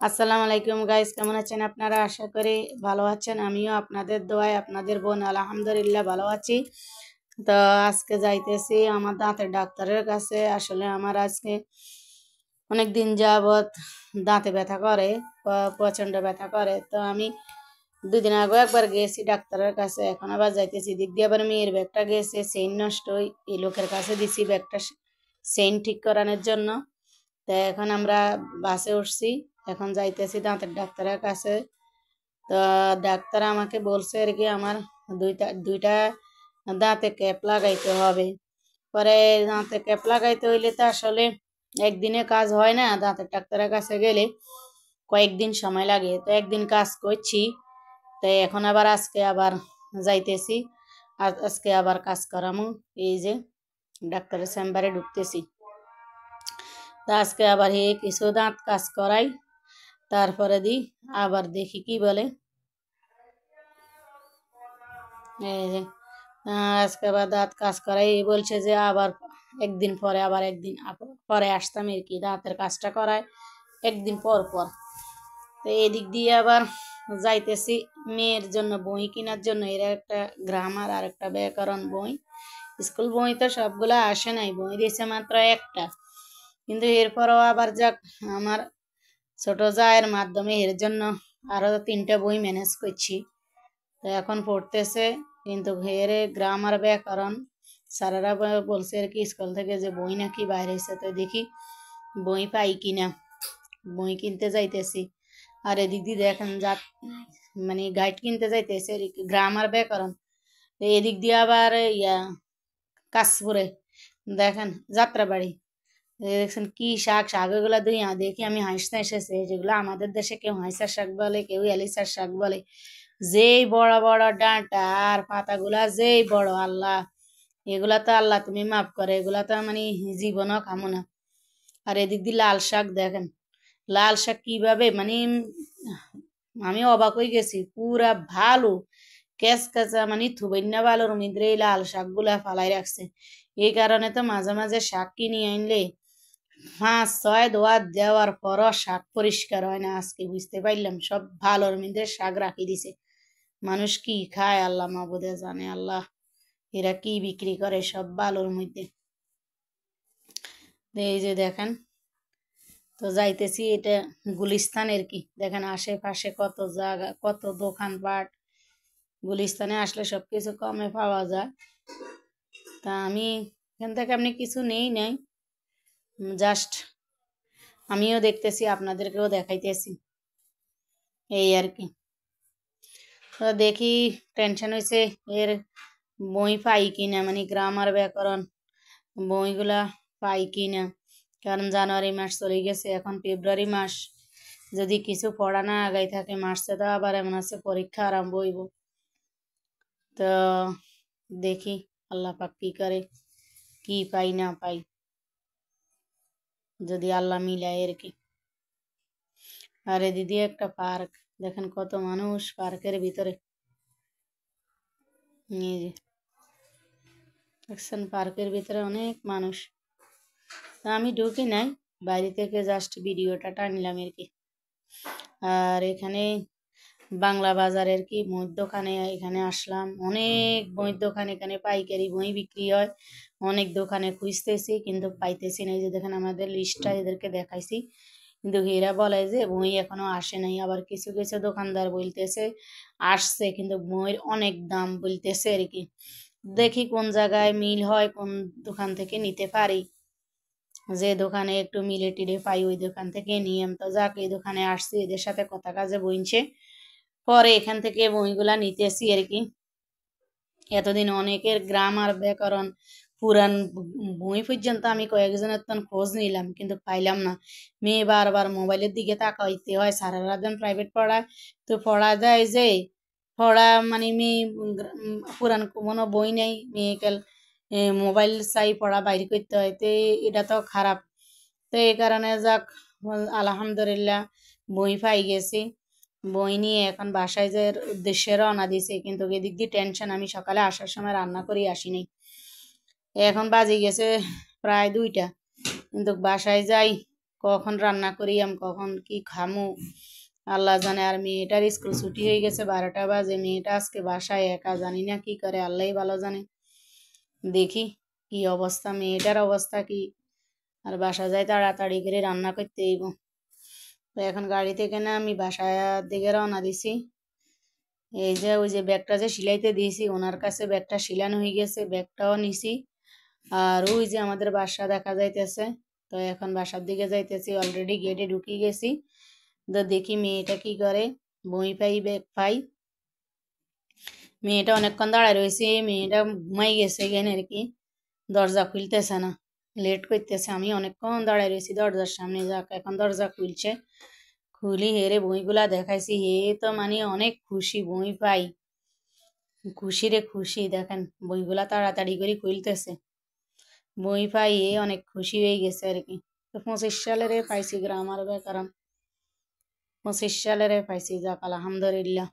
আসসালামু আলাইকুম গাইস, কেমন আছেন আপনারা? আশা করি ভালো আছেন। আমিও আপনাদের দোয়ায় আপনাদের বোন আলহামদুলিল্লাহ ভালো আছি। তো আজকে যাইতেছি আমার দাঁতের ডাক্তারের কাছে। আসলে আমার আজকে অনেক দিন যাবৎ দাঁতে ব্যথা করে, প্রচণ্ড ব্যথা করে। তো আমি 2 দিন আগে একবার গেছি ডাক্তারের কাছে, এখন আবার যাইতেছি। দিক দিয়ে আবার মেয়ের ব্যাগটা গেছে, চেইন নষ্ট, এই লোকের কাছে দিছি ব্যাগটা চেইন ঠিক করানোর জন্য। তো এখন আমরা বাসে উঠছি, এখন যাইতেছি দাঁতের ডাক্তারের কাছে। তো ডাক্তার আমাকে বলছে আর কি আমার দুইটা দুইটা দাঁতে ক্যাপ লাগাইতে হবে। পরে দাঁতে ক্যাপ লাগাইতে হইলে তো আসলে একদিনে কাজ হয় না, দাঁতের ডাক্তারের কাছে গেলে কয়েকদিন সময় লাগে। তো একদিন কাজ করছি, তো এখন আবার আজকে আবার যাইতেছি, আজকে আবার কাজ করামু। এই যে ডাক্তারের চেম্বারে ঢুকতেছি। তা আজকে আবার কিছু দাঁত কাজ করাই, তারপরে দিই আবার দেখি কি বলে। এই যে আজকে আবার দাঁত কাজ করাই, বলছে যে আবার একদিন পরে, আবার একদিন পরে আসতাম আর কি, দাঁতের কাজটা করায় একদিন পর পর। তো এদিক দিয়ে আবার যাইতেছি মেয়ের জন্য বই কেনার জন্য। এর একটা গ্রামার আর একটা ব্যাকরণ বই, স্কুল বই তো সবগুলো আসে নাই, বই দিয়েছে মাত্র একটা। কিন্তু এরপরও আবার যাক, আমার ছোট জায়ের মাধ্যমে এর জন্য আরো 3টা বই ম্যানেজ করছি। তো এখন পড়তেছে, কিন্তু হেরে গ্রামার ব্যাকরণ স্যারেরা বলছে আর কি স্কুল থেকে যে বই নাকি বাইরে এসে। তো দেখি বই পাই কিনা, বই কিনতে যাইতেছি। আর এদিক দিয়ে দেখেন মানে গাইড কিনতে যাইতেছে গ্রামার ব্যাকরণ। এদিক দিয়ে আবার কাশপুরে দেখেন যাত্রাবাড়ি, দেখছেন কি শাক, শাকগুলা দেখি আমি হাসতে এসেছে। যেগুলো আমাদের দেশে কেউ হাঁসার শাক বলে, কেউ এলিসার শাক বলে। যেই বড় বড় ডাঁটা আর পাতাগুলা যেই বড়, আল্লাহ এগুলা তো আল্লাহ তুমি মাফ করে, এগুলা তো মানে জীবনও খামো না। আর এদিক দিয়ে লাল শাক দেখেন, লাল শাক কিভাবে মানে আমি অবাক হয়ে গেছি, পুরা ভালো কেঁচা মানে থুবন্যা ভালোর মধ্যে এই লাল শাকগুলা ফালাই রাখছে। এই কারণে তো মাঝে মাঝে শাক কিনে আনলে 5-6 দোয়া দেওয়ার পরও শাক পরিষ্কার হয় না। আজকে বুঝতে পারলাম সব ভালোর মধ্যে শাক রাখি দিছে। মানুষ কি খায় আল্লাহ মাবুদে জানে, আল্লাহ এরা কি বিক্রি করে সব ভালোর মধ্যে। এই যে দেখেন, তো যাইতেছি, এটা গুলিস্তানের কি দেখেন, আশেপাশে কত জায়গা, কত দোকানপাট। গুলিস্তানে আসলে সবকিছু কমে পাওয়া যায়। তা আমি এখান থেকে আপনি কিছু নেই নাই, জাস্ট আমিও দেখতেছি, আপনাদেরকেও দেখাইতেছি, এই আর কি। তো দেখি টেনশন হয়েছে এর বই পাই কিনা, মানে গ্রামার ব্যাকরণ বইগুলা পাই কিনা। কারণ জানুয়ারি মাস চলে গেছে, এখন ফেব্রুয়ারি মাস, যদি কিছু পড়া না আগাই থাকে মার্চে তো আবার এমন আছে পরীক্ষা আরম্ভ হইব। তো দেখি আল্লাহ পাক কি করে, কি পাই না পাই, যদি আল্লাহ মিলায় আর কি। আরে দিদি একটা পার্ক দেখেন, কত মানুষ পার্কের ভিতরে। এই যে দেখছেন পার্কের ভিতরে অনেক মানুষ। তা আমি ঢুকি নাই, বাইরে থেকে জাস্ট ভিডিওটা টানলাম আর কি। আর এখানে বাংলা বাজারের কি বইয়ের দোকানে এখানে আসলাম, অনেক বইয়ের দোকান, এখানে পাইকারি বই বিক্রি হয়। অনেক দোকানে খুঁজতেছি কিন্তু পাইতেছি না। এই যে দেখেন আমাদের লিস্টটা এদেরকে দেখাইছি, কিন্তু এরা বলে যে বই এখনো আসে নাই। আবার কিছু কিছু দোকানদার বলতেছে আসছে, কিন্তু বইয়ের অনেক দাম বলতেছে আর কি। দেখি কোন জায়গায় মিল হয়, কোন দোকান থেকে নিতে পারি। যে দোকানে একটু মিলে টিলে পাই ওই দোকান থেকে নিয়ে, তো যাক এই দোকানে আসছি, এদের সাথে কথা কাজে বইছে, পরে এখান থেকে বইগুলা নিতেছি আর কি। এতদিন অনেকের গ্রামার ব্যাকরণ পুরান বই পর্যন্ত আমি কয়েকজনের তখন খোঁজ নিলাম, কিন্তু পাইলাম না। মেয়ে বারবার মোবাইলের দিকে তাকাইতে হয়, সারারা দিন প্রাইভেট পড়ায়, তো পড়া যায় যে পড়া মানে মেয়ে পুরান কোনো বই নেই, মেয়েকে মোবাইল চাই পড়া বাইরে করতে হয়, তো এটা তো খারাপ। তো এই কারণে যাক আলহামদুলিল্লাহ বই পাই গেছি। বই নিয়ে এখন বাসায় যে উদ্দেশ্যে রওনা দিছে, কিন্তু এদিক দিয়ে টেনশন, আমি সকালে আসার সময় রান্না করি আসিনি। এখন বাজে গেছে প্রায় 2টা, কিন্তু বাসায় যাই কখন রান্না করিয়াম কখন কি খামু আল্লাহ জানে। আর মেয়েটার স্কুল ছুটি হয়ে গেছে 12টা বাজে, মেয়েটা আজকে বাসায় একা, জানি না কি করে, আল্লাহই ভালো জানে। দেখি কি অবস্থা, মেয়েটার অবস্থা কি। আর বাসা যাই তাড়াতাড়ি করে রান্না করতে হইব। তো এখন গাড়ি থেকে না আমি বাসার দিকে রওনা দিছি। এই যে ওই যে ব্যাগটা যে সিলাইতে দিয়েছি ওনার কাছে ব্যাগটা সিলানো হয়ে গেছে, ব্যাগটাও নিছি। আর ওই যে আমাদের বাসা দেখা যাইতেছে। তো এখন বাসার দিকে যাইতেছি, অলরেডি গেটে ঢুকে গেছি। তো দেখি মেয়েটা কি করে, বই পাই ব্যাগ পাই। মেয়েটা অনেকক্ষণ দাঁড়ায় রয়েছে, মেয়েটা ঘুমাই গেছে এখানে আর কি, দরজা খুলতেছে না, লেট করতেছে। আমি অনেকক্ষণ দাঁড়ায় রয়েছি দরজার সামনে, যাক এখন দরজা খুলছে। খুলি হেরে বইগুলা দেখাইছি, হে তো মানে অনেক খুশি, বই পাই, খুশি রে খুশি। দেখেন বইগুলা তাড়াতাড়ি করে খুলতেছে, বই পাই এ অনেক খুশি হয়ে গেছে আর কি। তো 25 সালের পাইছি গ্রামার ব্যাকরণ, 25 সালের পাইছি, যাক আলহামদুলিল্লাহ।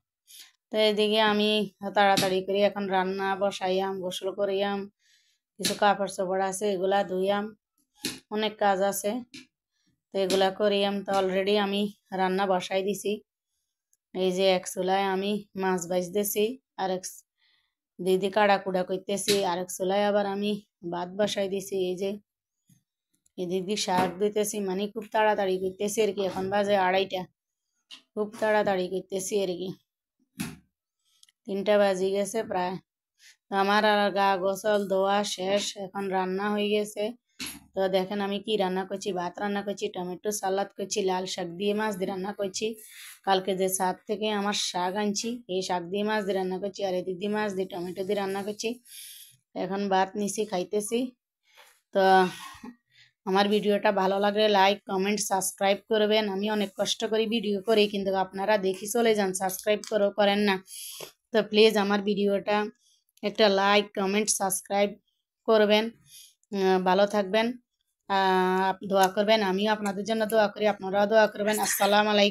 তো এদিকে আমি তাড়াতাড়ি করে এখন রান্না বসাইয়াম, গোসল করিয়াম, কিছু কাপড় চোপড় আছে এগুলা ধুইয়াম, অনেক কাজ আছে, তো এগুলা করিয়াম। তো অলরেডি আমি রান্না বসাই দিছি। এই যে এক চুলায় আমি মাছ ভাজতেছি, আর এক দিদি কাড়া কুড়া করতেছি, আর এক চুলায় আবার আমি ভাত বসাই দিছি। এই যে এদিক দিয়ে শাক দিতেছি, মানে খুব তাড়াতাড়ি করতেছি আর কি। এখন বাজে 2:30, খুব তাড়াতাড়ি করতেছি আর কি, 3টা বাজে গেছে প্রায়। আমার আর গা গোসল ধোয়া শেষ, এখন রান্না হয়ে গেছে। তো দেখেন আমি কি রান্না করছি, ভাত রান্না করছি, টমেটো সালাদ করছি, লাল শাক দিয়ে মাছ দিয়ে রান্না করছি। কালকে যে ছাদ থেকে আমার শাক আনছি, এই শাক দিয়ে মাছ দিয়ে রান্না করছি, আর এদিক দিয়ে মাছ দিয়ে টমেটো দিয়ে রান্না করছি। এখন ভাত নিছি, খাইতেছি। তো আমার ভিডিওটা ভালো লাগলে লাইক কমেন্ট সাবস্ক্রাইব করবেন। আমি অনেক কষ্ট করে ভিডিও করি, কিন্তু আপনারা দেখি চলে যান, সাবস্ক্রাইব করেন না। তো প্লিজ আমার ভিডিওটা একটা লাইক কমেন্ট সাবস্ক্রাইব করবেন। ভালো থাকবেন, দোয়া করবেন, আমিও আপনাদের জন্য দোয়া করি, আপনারাও দোয়া করবেন। আসসালামু আলাইকুম।